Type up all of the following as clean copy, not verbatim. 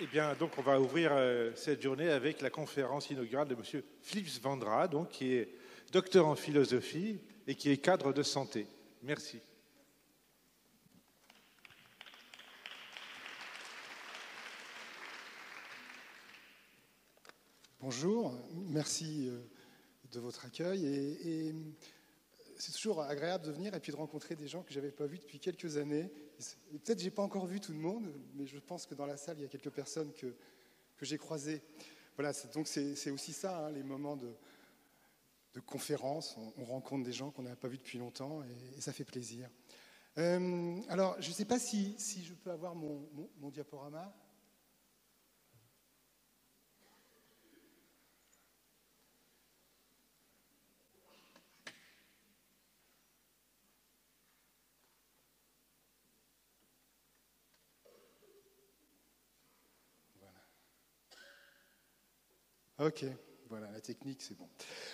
Eh bien, donc, on va ouvrir cette journée avec la conférence inaugurale de M. Philips Vandra, donc, qui est docteur en philosophie et qui est cadre de santé. Merci. Bonjour, merci de votre accueil. Et c'est toujours agréable de venir et puis de rencontrer des gens que je n'avais pas vus depuis quelques années. Peut-être que je n'ai pas encore vu tout le monde, mais je pense que dans la salle, il y a quelques personnes que j'ai croisées. Voilà, donc c'est aussi ça, hein, les moments de conférence. On rencontre des gens qu'on n'a pas vus depuis longtemps et ça fait plaisir. Alors, je ne sais pas si je peux avoir mon diaporama. Ok, voilà, la technique, c'est bon.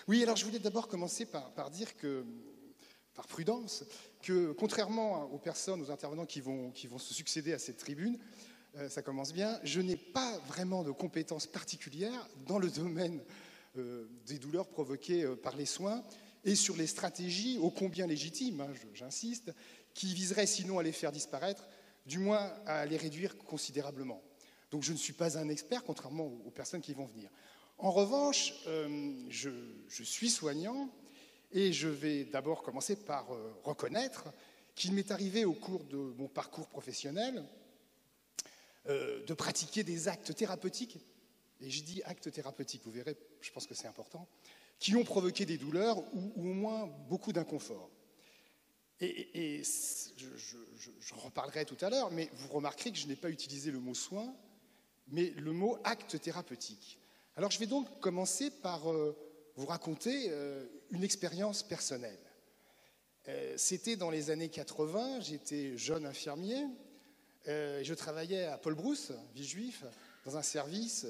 Oui, alors je voulais d'abord commencer par dire que, par prudence, que contrairement aux personnes, aux intervenants qui vont se succéder à cette tribune, ça commence bien, je n'ai pas vraiment de compétences particulières dans le domaine des douleurs provoquées par les soins et sur les stratégies ô combien légitimes, hein, j'insiste, qui viseraient sinon à les faire disparaître, du moins à les réduire considérablement. Donc je ne suis pas un expert, contrairement aux personnes qui vont venir. En revanche, je suis soignant et je vais d'abord commencer par reconnaître qu'il m'est arrivé au cours de mon parcours professionnel de pratiquer des actes thérapeutiques, et je dis actes thérapeutiques, vous verrez, je pense que c'est important, qui ont provoqué des douleurs ou au moins beaucoup d'inconfort. Et j'en reparlerai tout à l'heure, mais vous remarquerez que je n'ai pas utilisé le mot soin, mais le mot acte thérapeutique. Alors je vais donc commencer par vous raconter une expérience personnelle. C'était dans les années 80, j'étais jeune infirmier, je travaillais à Paul Brousse, Villejuif, dans un service,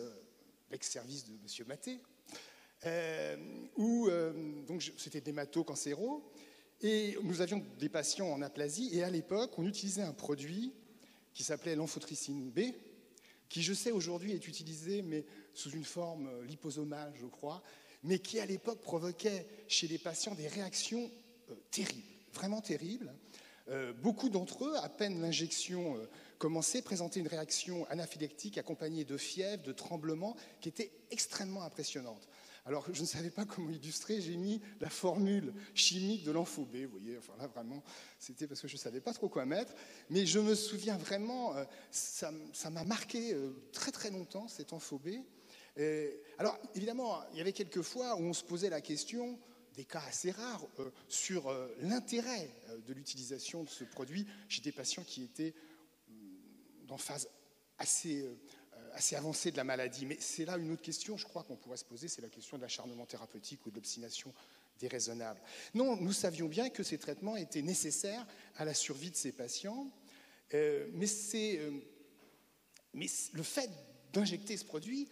l'ex-service de M. Maté, où c'était des hémato-cancéraux, et nous avions des patients en aplasie, et à l'époque, on utilisait un produit qui s'appelait l'amphotricine B, qui, je sais, aujourd'hui est utilisé, mais sous une forme liposomale, je crois, mais qui, à l'époque, provoquait chez les patients des réactions terribles, vraiment terribles. Beaucoup d'entre eux, à peine l'injection commençait, présentaient une réaction anaphylactique accompagnée de fièvre, de tremblements, qui était extrêmement impressionnante. Alors, je ne savais pas comment illustrer, j'ai mis la formule chimique de l'Ampho-B, vous voyez, enfin là, vraiment, c'était parce que je ne savais pas trop quoi mettre, mais je me souviens vraiment, ça m'a marqué très très longtemps, cet Ampho-B. Alors, évidemment, il y avait quelques fois où on se posait la question, des cas assez rares, sur l'intérêt de l'utilisation de ce produit chez des patients qui étaient dans phase assez avancée de la maladie. Mais c'est là une autre question, je crois qu'on pourrait se poser, c'est la question de l'acharnement thérapeutique ou de l'obstination déraisonnable. Non, nous savions bien que ces traitements étaient nécessaires à la survie de ces patients, mais le fait d'injecter ce produit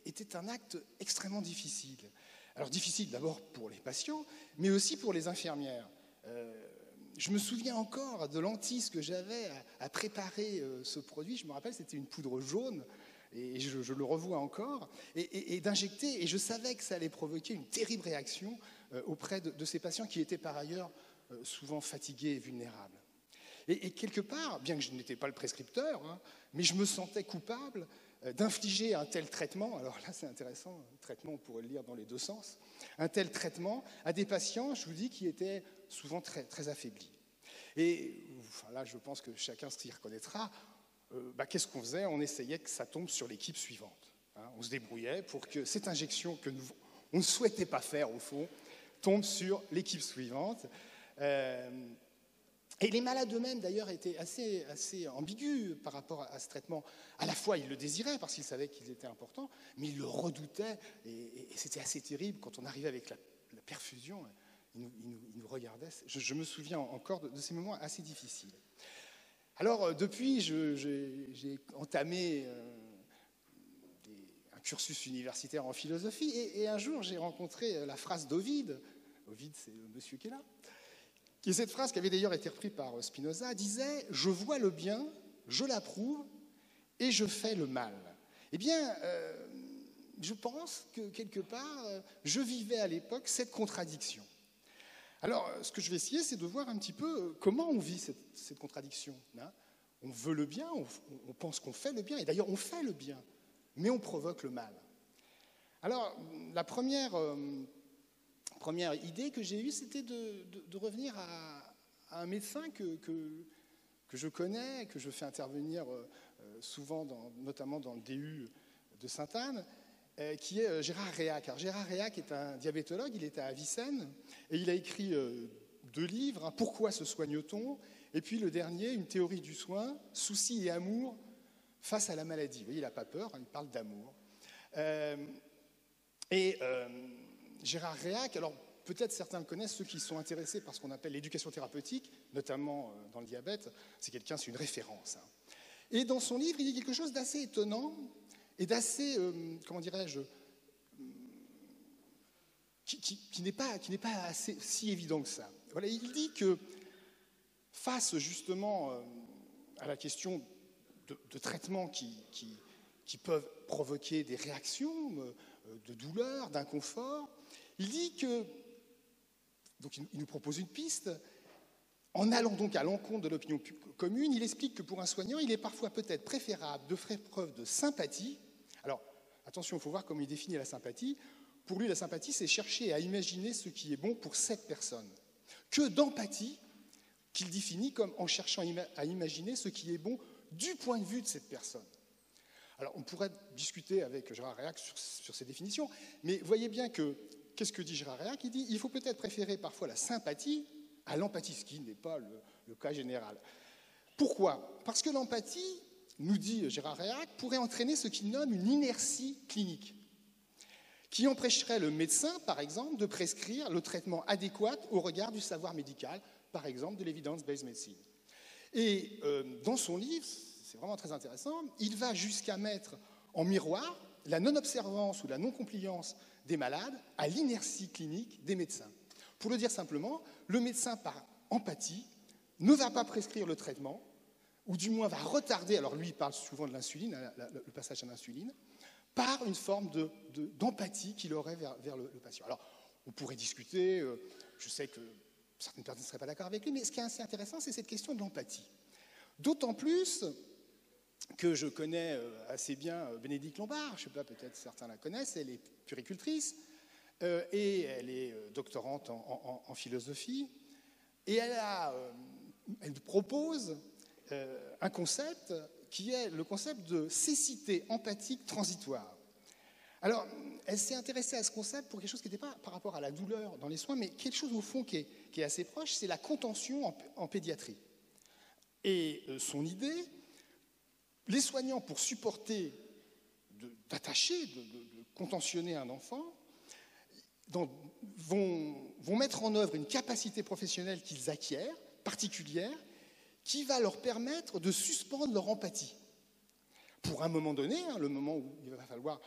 était un acte extrêmement difficile. Alors difficile d'abord pour les patients, mais aussi pour les infirmières. Je me souviens encore de l'hantise que j'avais à préparer ce produit. Je me rappelle, c'était une poudre jaune, et je le revois encore, et d'injecter, et je savais que ça allait provoquer une terrible réaction auprès de ces patients qui étaient par ailleurs souvent fatigués et vulnérables. Et quelque part, bien que je n'étais pas le prescripteur, hein, mais je me sentais coupable d'infliger un tel traitement, alors là c'est intéressant, un traitement on pourrait le lire dans les deux sens, un tel traitement à des patients, je vous dis, qui étaient souvent très, très affaiblis. Et enfin, là je pense que chacun s'y reconnaîtra, qu'est-ce qu'on faisait? On essayait que ça tombe sur l'équipe suivante. Hein, on se débrouillait pour que cette injection que on ne souhaitait pas faire au fond, tombe sur l'équipe suivante. Et les malades eux-mêmes, d'ailleurs, étaient assez ambigus par rapport à ce traitement. À la fois, ils le désiraient parce qu'ils savaient qu'ils étaient importants, mais ils le redoutaient. Et c'était assez terrible quand on arrivait avec la perfusion. Ils nous regardaient. Je me souviens encore de ces moments assez difficiles. Alors, depuis, j'ai entamé un cursus universitaire en philosophie. Et un jour, j'ai rencontré la phrase d'Ovide. Ovide, c'est le monsieur qui est là. Qui est cette phrase qui avait d'ailleurs été reprise par Spinoza, disait « Je vois le bien, je l'approuve et je fais le mal ». Eh bien, je pense que quelque part, je vivais à l'époque cette contradiction. Alors, ce que je vais essayer, c'est de voir un petit peu comment on vit cette contradiction. Hein. On veut le bien, on pense qu'on fait le bien, et d'ailleurs on fait le bien, mais on provoque le mal. Alors, la première idée que j'ai eue, c'était de revenir à un médecin que je connais, que je fais intervenir souvent, notamment dans le DU de Sainte-Anne, qui est Gérard Réac. Alors, Gérard Réac est un diabétologue, il était à Avicenne, et il a écrit 2 livres, hein, Pourquoi se soigne-t-on ? Et puis le dernier, Une théorie du soin, Souci et amour face à la maladie. Vous voyez, il n'a pas peur, hein, il parle d'amour. Gérard Réac, alors peut-être certains le connaissent, ceux qui sont intéressés par ce qu'on appelle l'éducation thérapeutique, notamment dans le diabète, c'est une référence. Hein. Et dans son livre, il dit quelque chose d'assez étonnant et d'assez, comment dirais-je, qui n'est pas si évident que ça. Voilà, il dit que face justement à la question de traitements qui peuvent provoquer des réactions de douleur, d'inconfort, il dit que, donc il nous propose une piste, en allant donc à l'encontre de l'opinion commune, il explique que pour un soignant, il est parfois peut-être préférable de faire preuve de sympathie. Alors, attention, il faut voir comment il définit la sympathie. Pour lui, la sympathie, c'est chercher à imaginer ce qui est bon pour cette personne, que d'empathie, qu'il définit comme en cherchant à imaginer ce qui est bon du point de vue de cette personne. Alors, on pourrait discuter avec Gérard Réac sur ces définitions, mais voyez bien que, qu'est-ce que dit Gérard Réac ? Il dit il faut peut-être préférer parfois la sympathie à l'empathie, ce qui n'est pas le cas général. Pourquoi ? Parce que l'empathie, nous dit Gérard Réac, pourrait entraîner ce qu'il nomme une inertie clinique, qui empêcherait le médecin, par exemple, de prescrire le traitement adéquat au regard du savoir médical, par exemple de l'evidence-based medicine. Et dans son livre, c'est vraiment très intéressant, il va jusqu'à mettre en miroir la non-observance ou la non-compliance des malades à l'inertie clinique des médecins. Pour le dire simplement, le médecin, par empathie, ne va pas prescrire le traitement, ou du moins va retarder, alors lui il parle souvent de l'insuline, le passage à l'insuline, par une forme d'empathie qu'il aurait vers le patient. Alors, on pourrait discuter, je sais que certaines personnes ne seraient pas d'accord avec lui, mais ce qui est assez intéressant, c'est cette question de l'empathie. D'autant plus que je connais assez bien Bénédicte Lombard, je ne sais pas, peut-être certains la connaissent, elle est puéricultrice, et elle est doctorante en philosophie, et elle propose un concept qui est le concept de cécité empathique transitoire. Alors, elle s'est intéressée à ce concept pour quelque chose qui n'était pas par rapport à la douleur dans les soins, mais quelque chose au fond qui est assez proche, c'est la contention en pédiatrie. Et son idée, les soignants, pour supporter, d'attacher, de contentionner un enfant, vont mettre en œuvre une capacité professionnelle qu'ils acquièrent, particulière, qui va leur permettre de suspendre leur empathie. Pour un moment donné, hein, le moment où il va falloir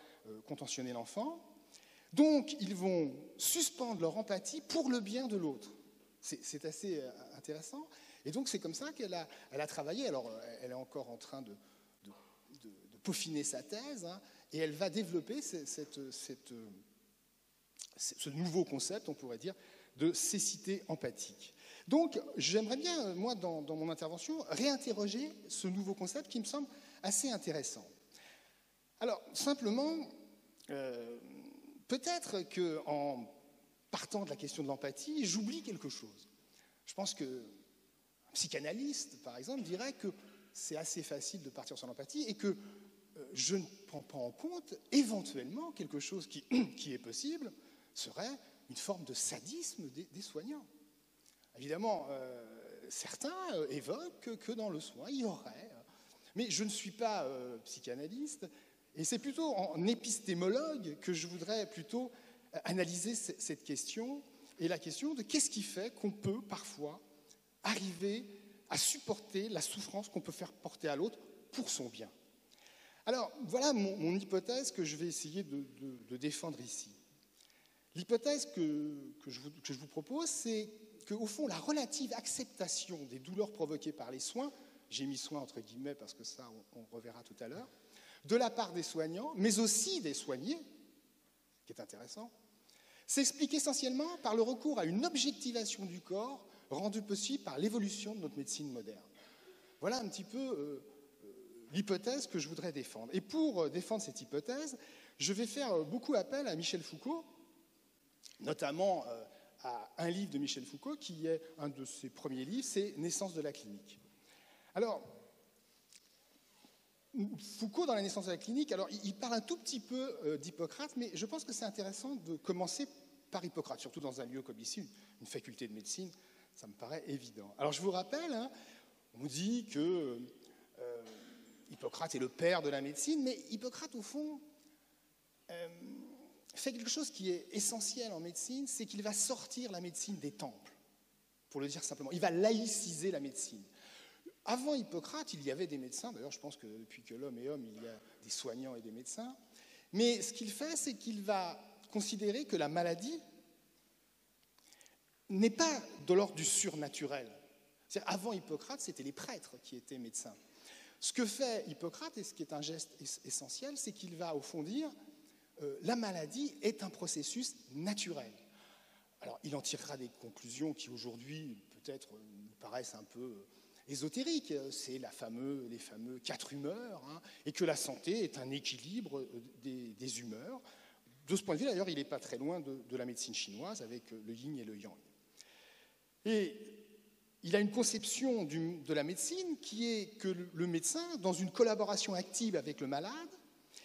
contentionner l'enfant, donc ils vont suspendre leur empathie pour le bien de l'autre. C'est assez intéressant. Et donc c'est comme ça qu'elle a travaillé. Alors elle est encore en train de peaufiner sa thèse, hein, et elle va développer ce nouveau concept, on pourrait dire, de cécité empathique. Donc, j'aimerais bien, moi, dans mon intervention, réinterroger ce nouveau concept qui me semble assez intéressant. Alors, simplement, peut-être qu'en partant de la question de l'empathie, j'oublie quelque chose. Je pense qu'un psychanalyste, par exemple, dirait que c'est assez facile de partir sur l'empathie et que je ne prends pas en compte, éventuellement, quelque chose qui est possible, serait une forme de sadisme des soignants. Évidemment, certains évoquent que dans le soin, il y aurait... Mais je ne suis pas psychanalyste, et c'est plutôt en épistémologue que je voudrais plutôt analyser cette question, et la question de qu'est-ce qui fait qu'on peut parfois arriver à supporter la souffrance qu'on peut faire porter à l'autre pour son bien. Alors, voilà mon hypothèse que je vais essayer de défendre ici. L'hypothèse que je vous propose, c'est qu'au fond, la relative acceptation des douleurs provoquées par les soins, j'ai mis soins entre guillemets parce que ça, on reverra tout à l'heure, de la part des soignants, mais aussi des soignés, ce qui est intéressant, s'explique essentiellement par le recours à une objectivation du corps rendue possible par l'évolution de notre médecine moderne. Voilà un petit peu l'hypothèse que je voudrais défendre. Et pour défendre cette hypothèse, je vais faire beaucoup appel à Michel Foucault, notamment à un livre de Michel Foucault qui est un de ses premiers livres, c'est « Naissance de la clinique ». Alors, Foucault, dans la naissance de la clinique, alors il parle un tout petit peu d'Hippocrate, mais je pense que c'est intéressant de commencer par Hippocrate, surtout dans un lieu comme ici, une faculté de médecine, ça me paraît évident. Alors je vous rappelle, hein, on dit que Hippocrate est le père de la médecine, mais Hippocrate, au fond, fait quelque chose qui est essentiel en médecine, c'est qu'il va sortir la médecine des temples, pour le dire simplement. Il va laïciser la médecine. Avant Hippocrate, il y avait des médecins, d'ailleurs je pense que depuis que l'homme est homme, il y a des soignants et des médecins, mais ce qu'il fait, c'est qu'il va considérer que la maladie n'est pas de l'ordre du surnaturel. C'est-à-dire, avant Hippocrate, c'était les prêtres qui étaient médecins. Ce que fait Hippocrate, et ce qui est un geste essentiel, c'est qu'il va au fond dire la maladie est un processus naturel. Alors il en tirera des conclusions qui aujourd'hui peut-être nous paraissent un peu ésotérique, c'est les fameux 4 humeurs, hein, et que la santé est un équilibre des humeurs. De ce point de vue, d'ailleurs, il n'est pas très loin de la médecine chinoise avec le yin et le yang. Et il a une conception de la médecine qui est que le médecin, dans une collaboration active avec le malade,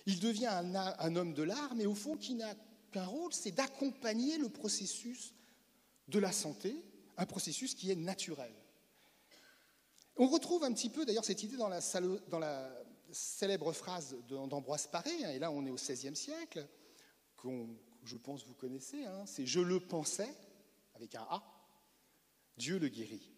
il devient un homme de l'art, mais au fond, qui n'a qu'un rôle, c'est d'accompagner le processus de la santé, un processus qui est naturel. On retrouve un petit peu, d'ailleurs, cette idée dans la célèbre phrase d'Ambroise Paré, hein, et là on est au XVIe siècle, que je pense vous connaissez, hein, c'est « Je le pensais », avec un A, Dieu le guérit.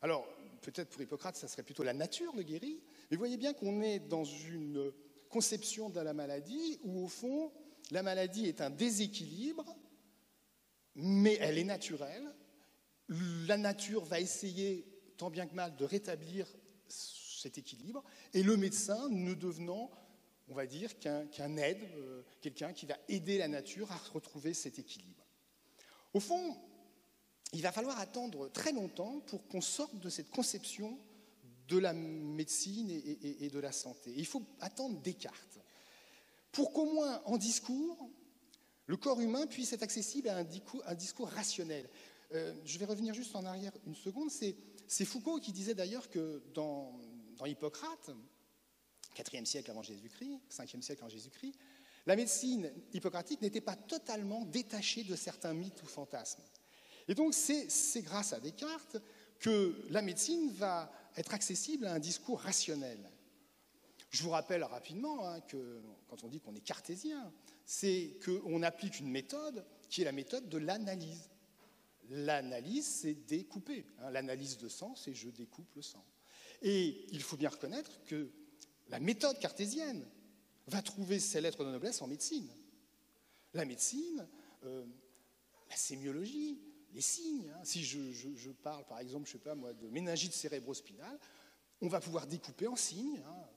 Alors, peut-être pour Hippocrate, ça serait plutôt la nature le guérit, mais vous voyez bien qu'on est dans une conception de la maladie où, au fond, la maladie est un déséquilibre, mais elle est naturelle. La nature va essayer tant bien que mal de rétablir cet équilibre, et le médecin ne devenant, on va dire, qu'un aide, quelqu'un qui va aider la nature à retrouver cet équilibre. Au fond, il va falloir attendre très longtemps pour qu'on sorte de cette conception de la médecine et de la santé. Et il faut attendre Descartes, pour qu'au moins en discours, le corps humain puisse être accessible à un discours rationnel. Je vais revenir juste en arrière une seconde, c'est Foucault qui disait d'ailleurs que dans Hippocrate, 4e siècle avant Jésus-Christ, 5e siècle avant Jésus-Christ, la médecine hippocratique n'était pas totalement détachée de certains mythes ou fantasmes. Et donc c'est grâce à Descartes que la médecine va être accessible à un discours rationnel. Je vous rappelle rapidement hein, que quand on dit qu'on est cartésien, c'est qu'on applique une méthode qui est la méthode de l'analyse. L'analyse, c'est découper. Hein. L'analyse de sang, c'est je découpe le sang. Et il faut bien reconnaître que la méthode cartésienne va trouver ses lettres de noblesse en médecine. La médecine, la sémiologie, les signes. Hein. Si je parle, par exemple, je sais pas moi, de méningite cérébrospinale, on va pouvoir découper en signes. Hein.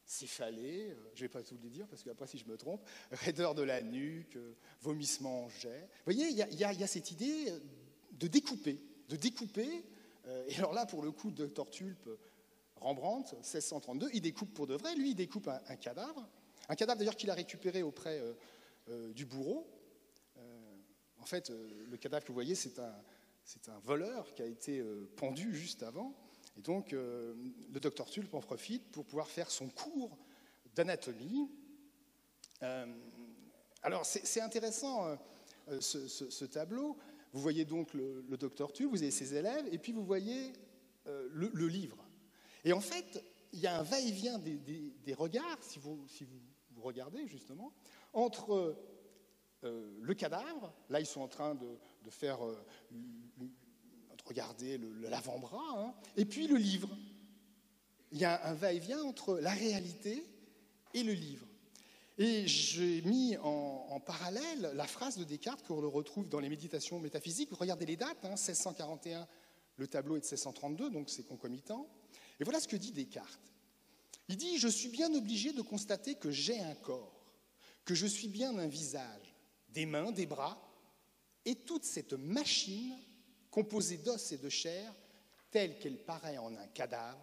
Céphalée, je ne vais pas tout les dire parce qu'après si je me trompe, raideur de la nuque, vomissement en jet. Vous voyez, il y a cette idée de découper. Et alors là, pour le coup, Dr Tulpe, Rembrandt, 1632, il découpe pour de vrai. Lui, il découpe un cadavre d'ailleurs qu'il a récupéré auprès du bourreau. En fait, le cadavre que vous voyez, c'est un voleur qui a été pendu juste avant. Et donc, le docteur Tulpe en profite pour pouvoir faire son cours d'anatomie. Alors, c'est intéressant, ce tableau. Vous voyez donc le docteur Tulpe, vous avez ses élèves, et puis vous voyez le livre. Et en fait, il y a un va-et-vient des regards, si vous regardez justement, entre le cadavre, là ils sont en train de faire... Regardez l'avant-bras, hein, et puis le livre. Il y a un va-et-vient entre la réalité et le livre. Et j'ai mis en parallèle la phrase de Descartes qu'on le retrouve dans les méditations métaphysiques. Vous regardez les dates, hein, 1641, le tableau est de 1632, donc c'est concomitant. Et voilà ce que dit Descartes. Il dit « Je suis bien obligé de constater que j'ai un corps, que je suis bien un visage, des mains, des bras, et toute cette machine composée d'os et de chair, telle qu'elle paraît en un cadavre,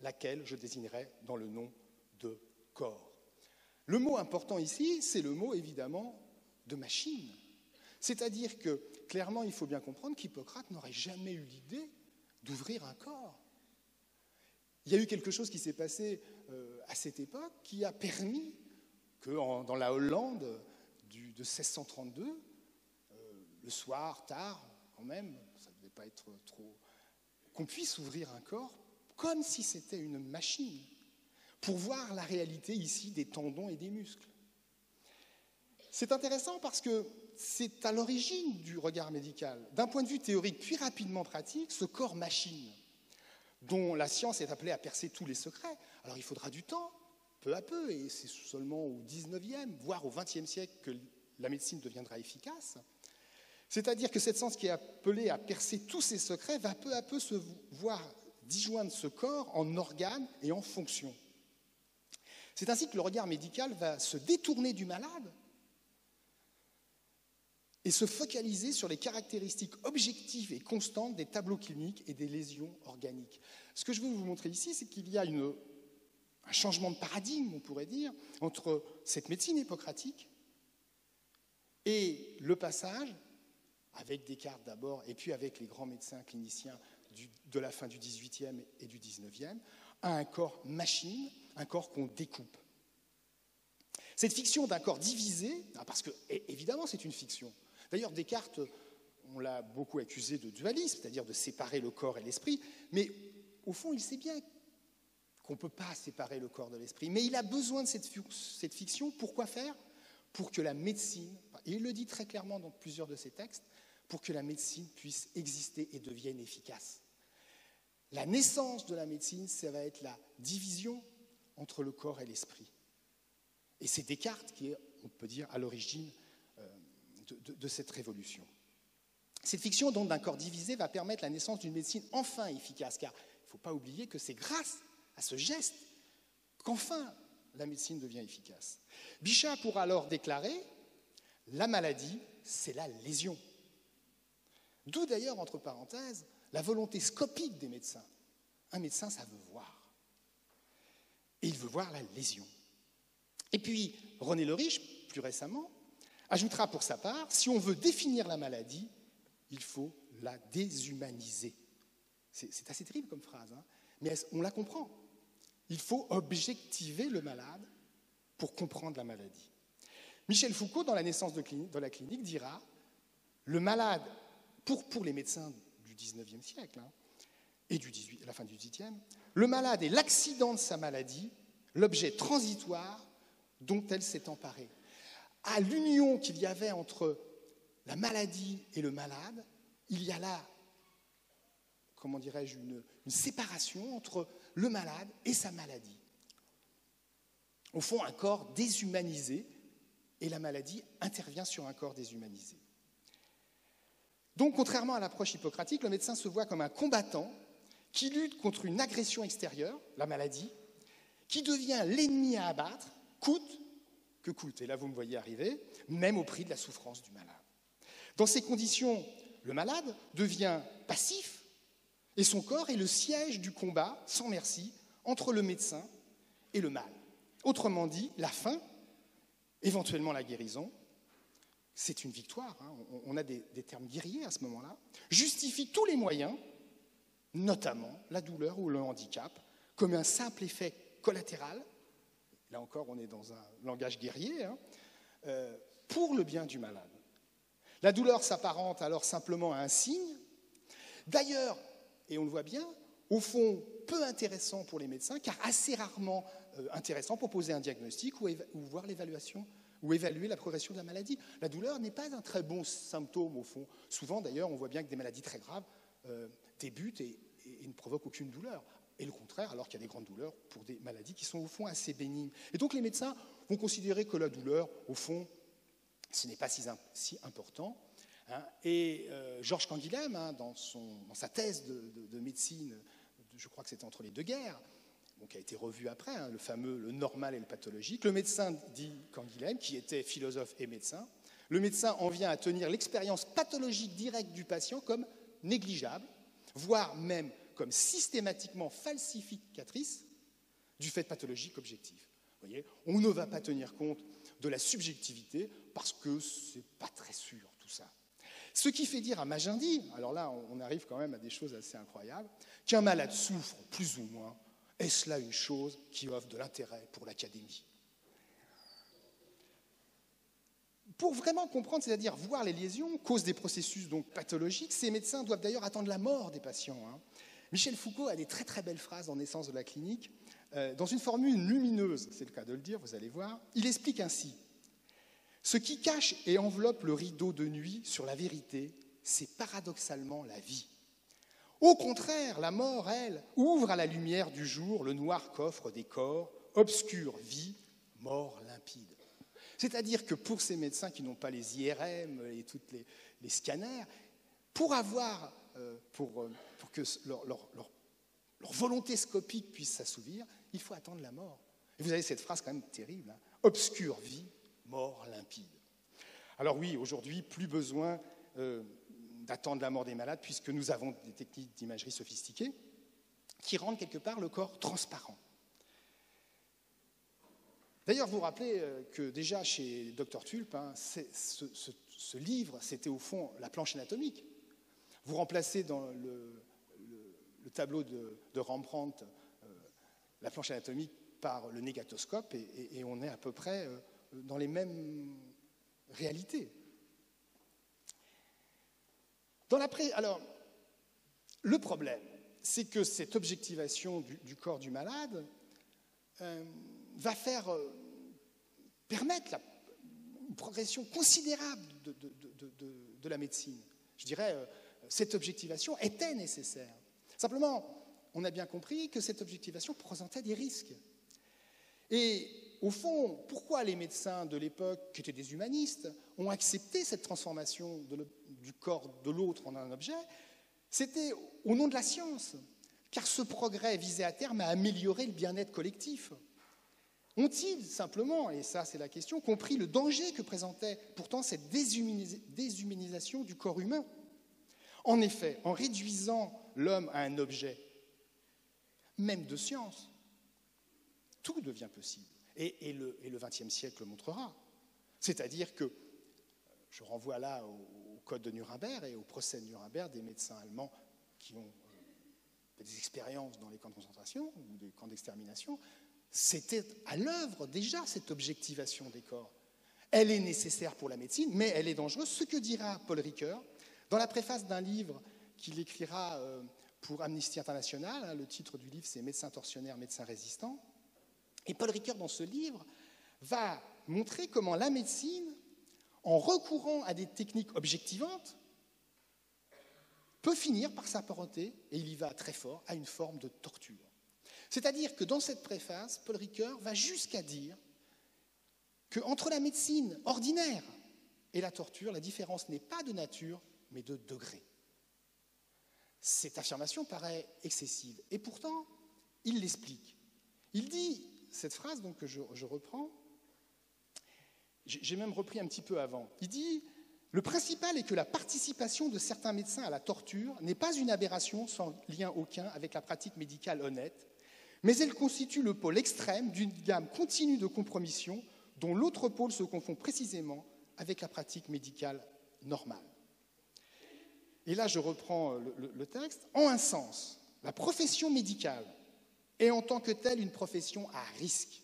laquelle je désignerai dans le nom de corps. » Le mot important ici, c'est le mot évidemment de machine. C'est-à-dire que, clairement, il faut bien comprendre qu'Hippocrate n'aurait jamais eu l'idée d'ouvrir un corps. Il y a eu quelque chose qui s'est passé à cette époque qui a permis que dans la Hollande de 1632, le soir, tard, quand même, ça ne devait pas être trop, qu'on puisse ouvrir un corps comme si c'était une machine, pour voir la réalité ici des tendons et des muscles. C'est intéressant parce que c'est à l'origine du regard médical. D'un point de vue théorique, puis rapidement pratique, ce corps-machine, dont la science est appelée à percer tous les secrets. Alors il faudra du temps, peu à peu, et c'est seulement au XIXe, voire au XXe siècle que la médecine deviendra efficace. C'est-à-dire que cette science qui est appelée à percer tous ces secrets va peu à peu se voir disjoindre ce corps en organes et en fonctions. C'est ainsi que le regard médical va se détourner du malade et se focaliser sur les caractéristiques objectives et constantes des tableaux cliniques et des lésions organiques. Ce que je veux vous montrer ici, c'est qu'il y a un changement de paradigme, on pourrait dire, entre cette médecine hippocratique et le passage, avec Descartes d'abord, et puis avec les grands médecins cliniciens de la fin du XVIIIe et du XIXe, à un corps machine, un corps qu'on découpe. Cette fiction d'un corps divisé, parce que évidemment c'est une fiction. D'ailleurs Descartes, on l'a beaucoup accusé de dualisme, c'est-à-dire de séparer le corps et l'esprit, mais au fond il sait bien qu'on ne peut pas séparer le corps de l'esprit, mais il a besoin de cette fiction, pourquoi faire ? Pour que la médecine, et il le dit très clairement dans plusieurs de ses textes, pour que la médecine puisse exister et devienne efficace. La naissance de la médecine, ça va être la division entre le corps et l'esprit. Et c'est Descartes qui est, on peut dire, à l'origine de cette révolution. Cette fiction donc d'un corps divisé va permettre la naissance d'une médecine enfin efficace, car il ne faut pas oublier que c'est grâce à ce geste qu'enfin la médecine devient efficace. Bichat pourra alors déclarer « la maladie, c'est la lésion ». D'où d'ailleurs, entre parenthèses, la volonté scopique des médecins. Un médecin, ça veut voir. Et il veut voir la lésion. Et puis, René le Riche, plus récemment, ajoutera pour sa part, si on veut définir la maladie, il faut la déshumaniser. C'est assez terrible comme phrase, hein, mais on la comprend. Il faut objectiver le malade pour comprendre la maladie. Michel Foucault, dans La naissance de la clinique, dira « le malade, pour les médecins du XIXe siècle hein, et à la fin du XVIIIe, le malade est l'accident de sa maladie, l'objet transitoire dont elle s'est emparée. » À l'union qu'il y avait entre la maladie et le malade, il y a là, comment dirais-je, une séparation entre le malade et sa maladie. Au fond, un corps déshumanisé, et la maladie intervient sur un corps déshumanisé. Donc, contrairement à l'approche hippocratique, le médecin se voit comme un combattant qui lutte contre une agression extérieure, la maladie, qui devient l'ennemi à abattre, coûte que coûte. Et là, vous me voyez arriver, même au prix de la souffrance du malade. Dans ces conditions, le malade devient passif et son corps est le siège du combat, sans merci, entre le médecin et le mal. Autrement dit, la fin, éventuellement la guérison, c'est une victoire, hein, on a des termes guerriers à ce moment-là, justifie tous les moyens, notamment la douleur ou le handicap, comme un simple effet collatéral, là encore on est dans un langage guerrier, hein, pour le bien du malade. La douleur s'apparente alors simplement à un signe, d'ailleurs, et on le voit bien, au fond peu intéressant pour les médecins, car assez rarement intéressant pour poser un diagnostic ou voir l'évaluation, ou évaluer la progression de la maladie. La douleur n'est pas un très bon symptôme au fond. Souvent d'ailleurs, on voit bien que des maladies très graves débutent et ne provoquent aucune douleur. Et le contraire, alors qu'il y a des grandes douleurs pour des maladies qui sont au fond assez bénignes. Et donc les médecins vont considérer que la douleur, au fond, ce n'est pas si important. Hein. Et Georges Canguilhem, hein, dans sa thèse de médecine, je crois que c'était entre les deux guerres, qui a été revu après, le fameux le normal et le pathologique. Le médecin dit Canguilhem, qui était philosophe et médecin, le médecin en vient à tenir l'expérience pathologique directe du patient comme négligeable, voire même comme systématiquement falsificatrice du fait pathologique objectif. Vous voyez, on ne va pas tenir compte de la subjectivité parce que c'est pas très sûr tout ça. Ce qui fait dire à Magendie, alors là on arrive quand même à des choses assez incroyables, qu'un malade souffre plus ou moins, est-ce là une chose qui offre de l'intérêt pour l'Académie? Pour vraiment comprendre, c'est-à-dire voir les lésions, cause des processus donc pathologiques, ces médecins doivent d'ailleurs attendre la mort des patients. Michel Foucault a des très très belles phrases en Naissance de la clinique. Dans une formule lumineuse, c'est le cas de le dire, vous allez voir, il explique ainsi: ce qui cache et enveloppe le rideau de nuit sur la vérité, c'est paradoxalement la vie. Au contraire, la mort, elle, ouvre à la lumière du jour le noir coffre des corps, obscure vie, mort limpide. C'est-à-dire que pour ces médecins qui n'ont pas les IRM et tous les scanners, pour que leur volonté scopique puisse s'assouvir, il faut attendre la mort. Et vous avez cette phrase quand même terrible, obscure vie, mort limpide. Alors oui, aujourd'hui, plus besoin d'attendre la mort des malades, puisque nous avons des techniques d'imagerie sophistiquées qui rendent quelque part le corps transparent. D'ailleurs, vous vous rappelez que déjà chez Dr Tulpe, ce livre, c'était au fond la planche anatomique. Vous remplacez dans le tableau de Rembrandt la planche anatomique par le négatoscope et on est à peu près dans les mêmes réalités. Alors, le problème, c'est que cette objectivation du corps du malade va permettre une progression considérable de la médecine. Je dirais, cette objectivation était nécessaire. Simplement, on a bien compris que cette objectivation présentait des risques. Et au fond, pourquoi les médecins de l'époque, qui étaient des humanistes, ont accepté cette transformation du corps de l'autre en un objet? C'était au nom de la science, car ce progrès visait à terme à améliorer le bien-être collectif. Ont-ils simplement, et ça c'est la question, compris le danger que présentait pourtant cette déshumanisation du corps humain? En effet, en réduisant l'homme à un objet, même de science, tout devient possible. Et le XXe siècle le montrera. C'est-à-dire que, je renvoie là au code de Nuremberg et au procès de Nuremberg des médecins allemands qui ont fait des expériences dans les camps de concentration ou des camps d'extermination, c'était à l'œuvre déjà cette objectivation des corps. Elle est nécessaire pour la médecine, mais elle est dangereuse. Ce que dira Paul Ricoeur dans la préface d'un livre qu'il écrira pour Amnesty International. Le titre du livre, c'est « Médecins tortionnaires, médecins résistants ». Et Paul Ricoeur, dans ce livre, va montrer comment la médecine, en recourant à des techniques objectivantes, peut finir par s'apparenter, et il y va très fort, à une forme de torture. C'est-à-dire que dans cette préface, Paul Ricoeur va jusqu'à dire qu'entre la médecine ordinaire et la torture, la différence n'est pas de nature, mais de degré. Cette affirmation paraît excessive, et pourtant, il l'explique. Il dit, cette phrase donc, que je reprends, j'ai même repris un petit peu avant, il dit « Le principal est que la participation de certains médecins à la torture n'est pas une aberration sans lien aucun avec la pratique médicale honnête, mais elle constitue le pôle extrême d'une gamme continue de compromission dont l'autre pôle se confond précisément avec la pratique médicale normale. » Et là, je reprends le texte. En un sens, la profession médicale est en tant que telle une profession à risque.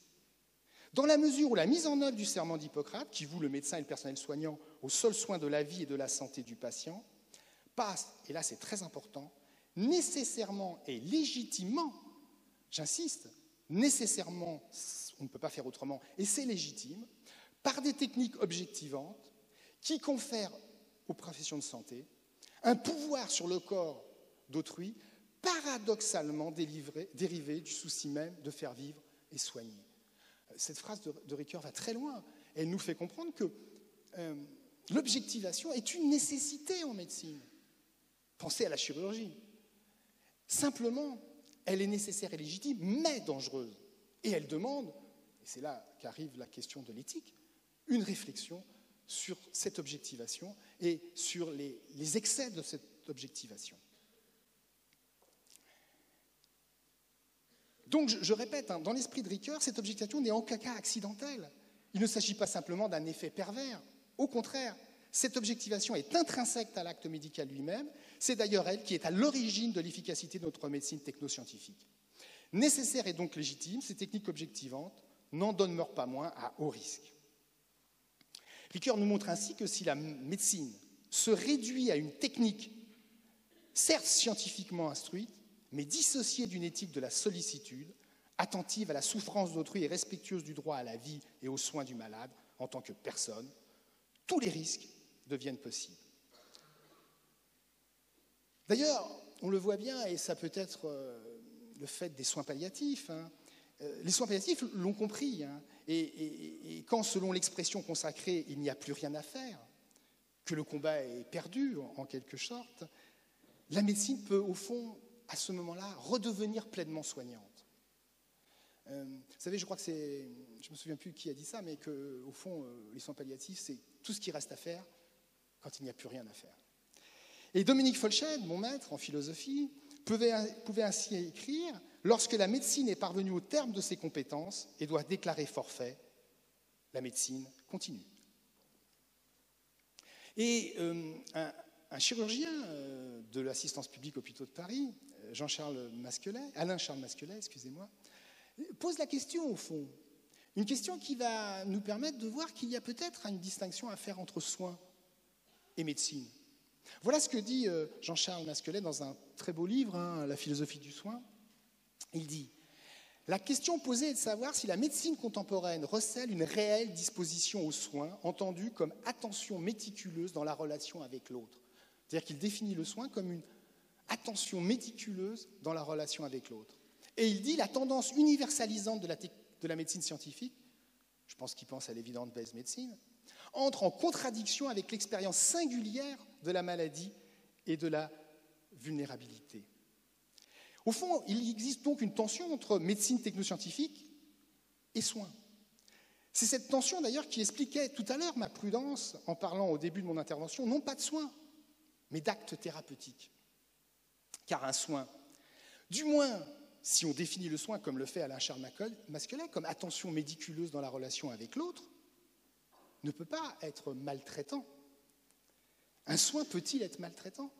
Dans la mesure où la mise en œuvre du serment d'Hippocrate, qui voue le médecin et le personnel soignant aux seuls soins de la vie et de la santé du patient, passe, et là c'est très important, nécessairement et légitimement, j'insiste, nécessairement, on ne peut pas faire autrement, et c'est légitime, par des techniques objectivantes qui confèrent aux professions de santé un pouvoir sur le corps d'autrui paradoxalement dérivé du souci même de faire vivre et soigner. Cette phrase de Ricoeur va très loin. Elle nous fait comprendre que l'objectivation est une nécessité en médecine. Pensez à la chirurgie. Simplement, elle est nécessaire et légitime, mais dangereuse. Et elle demande, et c'est là qu'arrive la question de l'éthique, une réflexion sur cette objectivation et sur les excès de cette objectivation. Donc, je répète, dans l'esprit de Ricoeur, cette objectivation n'est en aucun cas accidentelle. Il ne s'agit pas simplement d'un effet pervers. Au contraire, cette objectivation est intrinsèque à l'acte médical lui-même. C'est d'ailleurs elle qui est à l'origine de l'efficacité de notre médecine technoscientifique. Nécessaire et donc légitime, ces techniques objectivantes n'en demeurent pas moins à haut risque. Ricoeur nous montre ainsi que si la médecine se réduit à une technique, certes scientifiquement instruite, mais dissociée d'une éthique de la sollicitude, attentive à la souffrance d'autrui et respectueuse du droit à la vie et aux soins du malade en tant que personne, tous les risques deviennent possibles. D'ailleurs, on le voit bien, et ça peut être le fait des soins palliatifs, les soins palliatifs l'ont compris, et quand, selon l'expression consacrée, il n'y a plus rien à faire, que le combat est perdu en quelque sorte, la médecine peut, au fond, à ce moment-là, redevenir pleinement soignante. Vous savez, je crois que c'est, je ne me souviens plus qui a dit ça, mais qu'au fond, les soins palliatifs, c'est tout ce qui reste à faire quand il n'y a plus rien à faire. Et Dominique Folched, mon maître en philosophie, pouvait ainsi écrire « Lorsque la médecine est parvenue au terme de ses compétences et doit déclarer forfait, la médecine continue. » Et un chirurgien de l'assistance publique hôpitaux de Paris, Alain Charles Masquelet, excusez-moi, pose la question au fond, une question qui va nous permettre de voir qu'il y a peut-être une distinction à faire entre soins et médecine. Voilà ce que dit Jean-Charles Masquelet dans un très beau livre, La philosophie du soin. Il dit « La question posée est de savoir si la médecine contemporaine recèle une réelle disposition aux soins, entendue comme attention méticuleuse dans la relation avec l'autre. » C'est-à-dire qu'il définit le soin comme une attention méticuleuse dans la relation avec l'autre. Et il dit la tendance universalisante de la médecine scientifique, je pense qu'il pense à l'évidente base médecine, entre en contradiction avec l'expérience singulière de la maladie et de la vulnérabilité. Au fond, il existe donc une tension entre médecine technoscientifique et soins. C'est cette tension d'ailleurs qui expliquait tout à l'heure ma prudence en parlant au début de mon intervention, non pas de soins, mais d'actes thérapeutiques. Car un soin, du moins si on définit le soin comme le fait Alain Charles Masquelet, comme attention méticuleuse dans la relation avec l'autre, ne peut pas être maltraitant. Un soin peut-il être maltraitant?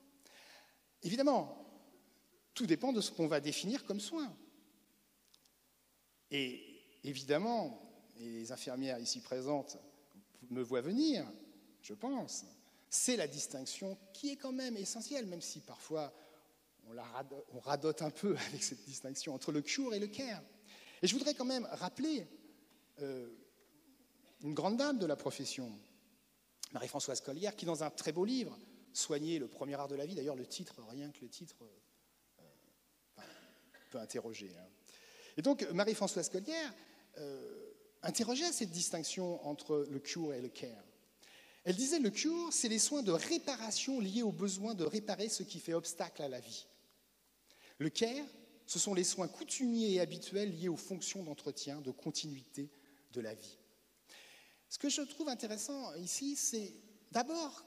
Évidemment, tout dépend de ce qu'on va définir comme soin. Et évidemment, et les infirmières ici présentes me voient venir, je pense, c'est la distinction qui est quand même essentielle, même si parfois on radote un peu avec cette distinction entre le cure et le care. Et je voudrais quand même rappeler une grande dame de la profession, Marie-Françoise Collière, qui dans un très beau livre, Soigner le premier art de la vie, d'ailleurs le titre, rien que le titre, peut interroger. Et donc Marie-Françoise Collière interrogeait cette distinction entre le cure et le care. Elle disait le cure, c'est les soins de réparation liés au besoin de réparer ce qui fait obstacle à la vie. Le care, ce sont les soins coutumiers et habituels liés aux fonctions d'entretien, de continuité de la vie. Ce que je trouve intéressant ici, c'est d'abord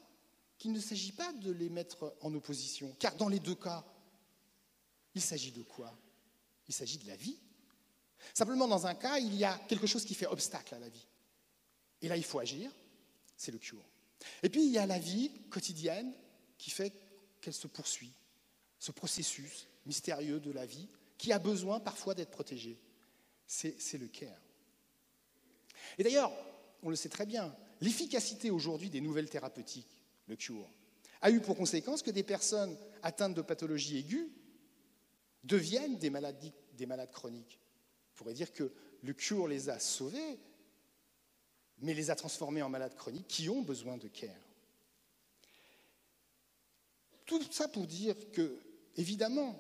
qu'il ne s'agit pas de les mettre en opposition, car dans les deux cas, il s'agit de quoi? Il s'agit de la vie. Simplement, dans un cas, il y a quelque chose qui fait obstacle à la vie. Et là, il faut agir, c'est le cure. Et puis, il y a la vie quotidienne qui fait qu'elle se poursuit, ce processus mystérieux de la vie qui a besoin parfois d'être protégé. C'est le care. Et d'ailleurs, on le sait très bien, l'efficacité aujourd'hui des nouvelles thérapeutiques, le cure, a eu pour conséquence que des personnes atteintes de pathologies aiguës deviennent des malades chroniques. On pourrait dire que le cure les a sauvés, mais les a transformés en malades chroniques qui ont besoin de care. Tout ça pour dire que, évidemment,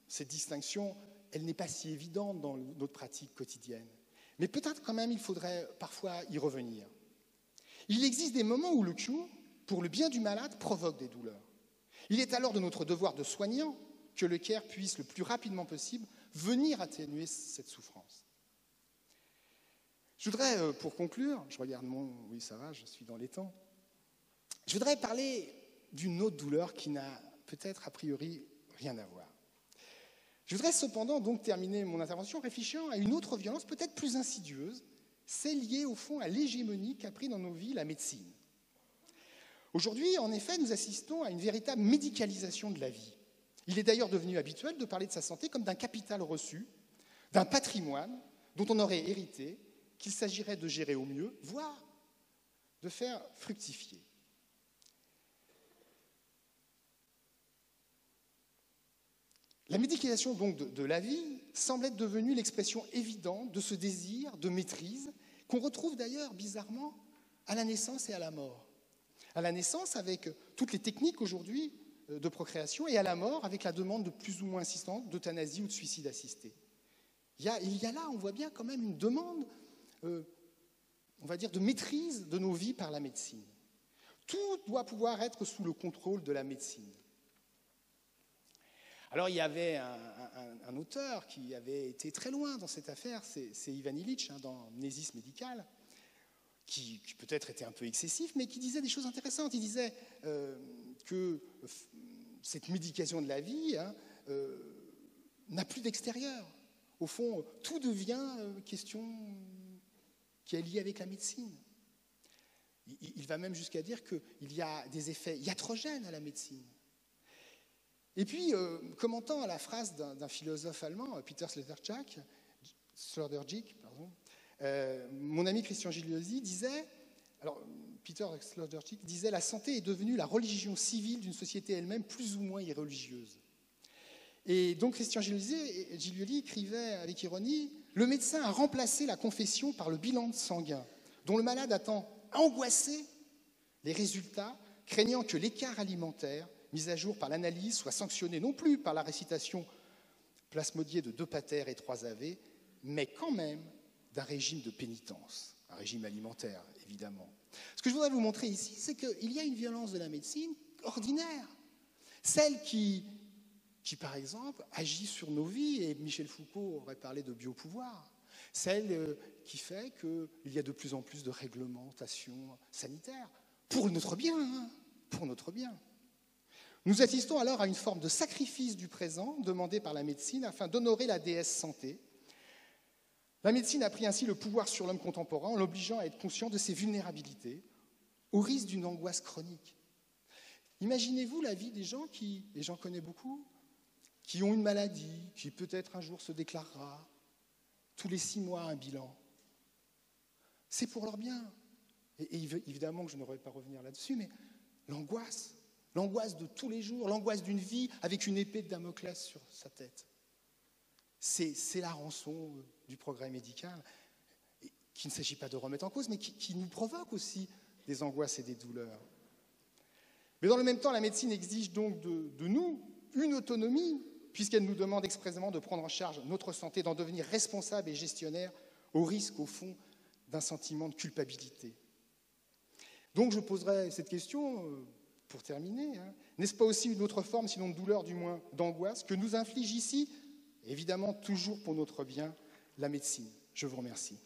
cette distinction, elle n'est pas si évidente dans notre pratique quotidienne. Mais peut-être quand même, il faudrait parfois y revenir. Il existe des moments où le cure, pour le bien du malade, provoque des douleurs. Il est alors de notre devoir de soignant que le care puisse le plus rapidement possible venir atténuer cette souffrance. Je voudrais, pour conclure, je regarde mon... Oui, ça va, je suis dans les temps. Je voudrais parler d'une autre douleur qui n'a peut-être a priori rien à voir. Je voudrais cependant donc terminer mon intervention en réfléchissant à une autre violence peut-être plus insidieuse, celle liée au fond à l'hégémonie qu'a pris dans nos vies la médecine. Aujourd'hui, en effet, nous assistons à une véritable médicalisation de la vie. Il est d'ailleurs devenu habituel de parler de sa santé comme d'un capital reçu, d'un patrimoine dont on aurait hérité, qu'il s'agirait de gérer au mieux, voire de faire fructifier. La médicalisation donc de la vie semble être devenue l'expression évidente de ce désir de maîtrise qu'on retrouve d'ailleurs bizarrement à la naissance et à la mort. À la naissance avec toutes les techniques aujourd'hui de procréation et à la mort avec la demande de plus ou moins insistante d'euthanasie ou de suicide assisté. Il y a là, on voit bien quand même une demande, on va dire, de maîtrise de nos vies par la médecine. Tout doit pouvoir être sous le contrôle de la médecine. Alors, il y avait un auteur qui avait été très loin dans cette affaire, c'est Ivan Illich, dans Mnésis médicale, qui peut-être était un peu excessif, mais qui disait des choses intéressantes. Il disait que cette médication de la vie n'a plus d'extérieur. Au fond, tout devient question qui est liée avec la médecine. Il va même jusqu'à dire qu'il y a des effets iatrogènes à la médecine. Et puis, commentant la phrase d'un philosophe allemand, Peter Sloterdijk, mon ami Christian Giliosi disait, alors Peter Sloterdijk disait, la santé est devenue la religion civile d'une société elle-même plus ou moins irreligieuse. Et donc Christian Giliosi écrivait avec ironie, le médecin a remplacé la confession par le bilan sanguin, dont le malade attend angoissé les résultats, craignant que l'écart alimentaire mis à jour par l'analyse soit sanctionné non plus par la récitation plasmodiée de 2 pater et 3 ave, mais quand même d'un régime de pénitence, un régime alimentaire, évidemment. Ce que je voudrais vous montrer ici, c'est qu'il y a une violence de la médecine ordinaire, celle qui, par exemple, agit sur nos vies, et Michel Foucault aurait parlé de biopouvoir, celle qui fait qu'il y a de plus en plus de réglementations sanitaires, pour notre bien, pour notre bien. Nous assistons alors à une forme de sacrifice du présent demandé par la médecine afin d'honorer la déesse santé. La médecine a pris ainsi le pouvoir sur l'homme contemporain en l'obligeant à être conscient de ses vulnérabilités, au risque d'une angoisse chronique. Imaginez-vous la vie des gens qui, et j'en connais beaucoup, qui ont une maladie, qui peut-être un jour se déclarera, tous les 6 mois un bilan. C'est pour leur bien. Et évidemment que je n'aurais pas à revenir là-dessus, mais l'angoisse de tous les jours, l'angoisse d'une vie avec une épée de Damoclès sur sa tête. C'est la rançon du progrès médical, qui ne s'agit pas de remettre en cause, mais qui nous provoque aussi des angoisses et des douleurs. Mais dans le même temps, la médecine exige donc de nous une autonomie, puisqu'elle nous demande expressément de prendre en charge notre santé, d'en devenir responsable et gestionnaire, au risque, au fond, d'un sentiment de culpabilité. Donc je poserai cette question... Pour terminer, n'est-ce pas aussi une autre forme, sinon de douleur, du moins d'angoisse, que nous inflige ici, évidemment toujours pour notre bien, la médecine? Je vous remercie.